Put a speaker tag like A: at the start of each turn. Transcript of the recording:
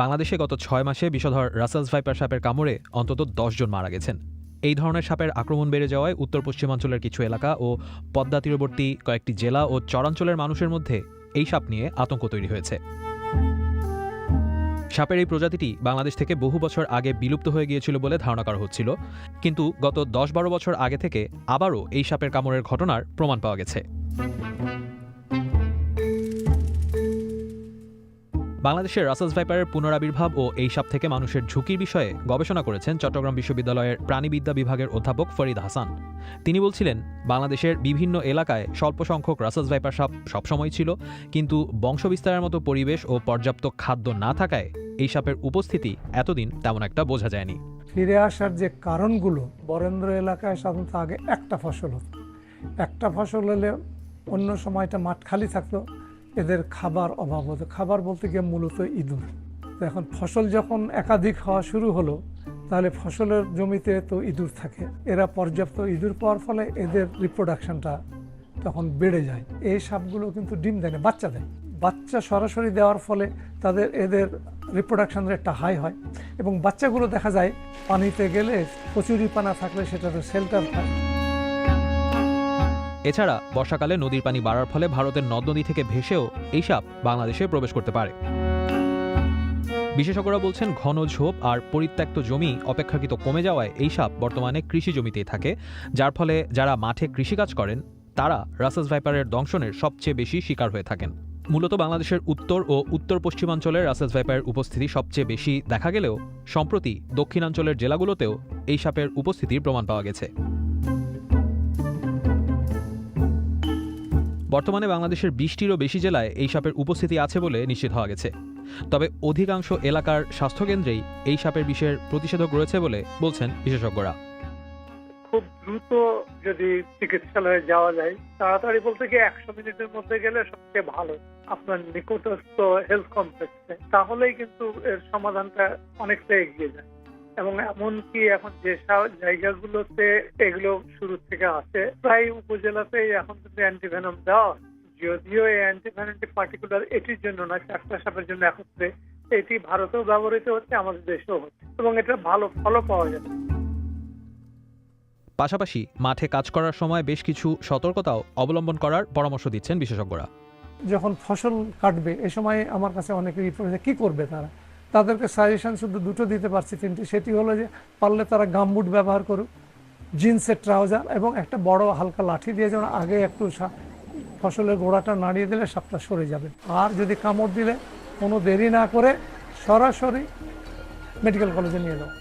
A: বাংলাদেশে গত ৬ মাসে বিষধর রাসেলস ভাইপার সাপের কামড়ে অন্তত ১০ জন মারা গেছেন। এই ধরনের সাপের আক্রমণ বেড়ে যাওয়ায় উত্তর পশ্চিমাঞ্চলের কিছু এলাকা ও পদ্মা তীরবর্তী কয়েকটি জেলা ও চরাঞ্চলের মানুষের মধ্যে এই সাপ নিয়ে আতঙ্ক তৈরি হয়েছে। সাপের এই প্রজাতিটি বাংলাদেশ থেকে বহু বছর আগে বিলুপ্ত হয়ে গিয়েছিল বলে ধারণা করা হচ্ছিল, কিন্তু গত ১০-১২ বছর আগে থেকে আবারও এই সাপের কামড়ের ঘটনার প্রমাণ পাওয়া গেছে। বাংলাদেশের রাসেলস ভাইপারের পুনরাবির্ভাব ও এই সাপ থেকে মানুষের ঝুঁকির বিষয়ে গবেষণা করেছেন চট্টগ্রাম বিশ্ববিদ্যালয়ের প্রাণীবিদ্যা বিভাগের অধ্যাপক ফরিদ হাসান। তিনি বলছিলেন, বাংলাদেশের বিভিন্ন এলাকায় স্বল্প সংখ্যক রাসেলস ভাইপার সাপ সবসময় ছিল, কিন্তু বংশবিস্তারের মতো পরিবেশ ও পর্যাপ্ত খাদ্য না থাকায় এই সাপের উপস্থিতি এতদিন তেমন একটা বোঝা যায়নি।
B: ফিরে আসার যে কারণগুলো, বরেন্দ্র এলাকায় সাধারণত আগে একটা ফসল হতো, একটা ফসল হলে অন্য সময়টা মাঠ খালি থাকতো, এদের খাবার অভাব হতো। খাবার বলতে গিয়ে মূলত ইঁদুর। তো এখন ফসল যখন একাধিক হওয়া শুরু হলো, তাহলে ফসলের জমিতে তো ইঁদুর থাকে, এরা পর্যাপ্ত ইঁদুর পাওয়ার ফলে এদের রিপ্রোডাকশনটা তখন বেড়ে যায়। এই সাপগুলো কিন্তু ডিম দেয় না, বাচ্চা দেয়। বাচ্চা সরাসরি দেওয়ার ফলে এদের রিপ্রোডাকশন রেটটা হাই হয়, এবং বাচ্চাগুলো দেখা যায় পানিতে গেলে কচুরি পানা থাকলে সেটাতে শেল্টার পায়।
A: এছাড়া বর্ষাকালে নদীর পানি বাড়ার ফলে ভারতের নদ নদী থেকে ভেসেও এই সাপ বাংলাদেশে প্রবেশ করতে পারে। বিশেষজ্ঞরা বলছেন, ঘন ঝোপ আর পরিত্যক্ত জমি অপেক্ষাকৃত কমে যাওয়ায় এই সাপ বর্তমানে কৃষি জমিতেই থাকে, যার ফলে যারা মাঠে কৃষিকাজ করেন তারা রাসেলস ভাইপারের দংশনের সবচেয়ে বেশি শিকার হয়ে থাকেন। মূলত বাংলাদেশের উত্তর ও উত্তর পশ্চিমাঞ্চলে রাসেলস ভাইপারের উপস্থিতি সবচেয়ে বেশি দেখা গেলেও সম্প্রতি দক্ষিণাঞ্চলের জেলাগুলোতেও এই সাপের উপস্থিতির প্রমাণ পাওয়া গেছে। বর্তমানে বাংলাদেশের ২০টিরও বেশি জেলায় এই সাপের উপস্থিতি আছে বলে নিশ্চিত হওয়া গেছে। তবে অধিকাংশ এলাকার স্বাস্থ্যকেন্দ্রেই এই সাপের বিষের প্রতিষেধক রয়েছে বলে বলছেন বিশেষজ্ঞরা।
C: খুব দ্রুত যদি চিকিৎসালয়ে যাওয়া যায়, তাড়াতাড়ি বলতে গিয়ে ১০০ মিনিটের মধ্যে গেলে সবচেয়ে ভালো, আপনার নিকটস্থ হেলথ কমপ্লেক্সে, তাহলেই কিন্তু এর সমাধানটা অনেকটা এগিয়ে যায়। এবং এমনকি এখন যে জায়গাগুলোতে এগুলো শুরু থেকে আছে, প্রায় উপজেলাতেই এখন কিন্তু অ্যান্টিভেনম দেওয়া, যদিও এই অ্যান্টিভেনমটি পার্টিকুলার এটির জন্য না, ৪টা সাপের জন্য একত্রে। এটি ভারতেও ব্যবহৃত হচ্ছে, আমাদের দেশেও হচ্ছে, এবং এটা ভালো ফলও পাওয়া যাচ্ছে।
A: পাশাপাশি মাঠে কাজ করার সময় বেশ কিছু সতর্কতাও অবলম্বন করার পরামর্শ দিচ্ছেন বিশেষজ্ঞরা।
B: যখন ফসল কাটবে এ সময় আমার কাছে অনেকে কি করবে, তাদেরকে সাজেশন শুধু দুটো দিতে পারছি, তিনটি। সেটি হলো যে পারলে তারা গামবুট ব্যবহার করুক, জিন্সের ট্রাউজার, এবং একটা বড় হালকা লাঠি দিয়ে যেন আগে একটু ফসলের গোড়াটা নাড়িয়ে দিলে সাপটা সরে যাবে। আর যদি কামড় দিলে কোনো দেরি না করে সরাসরি মেডিকেল কলেজে নিয়ে যাও।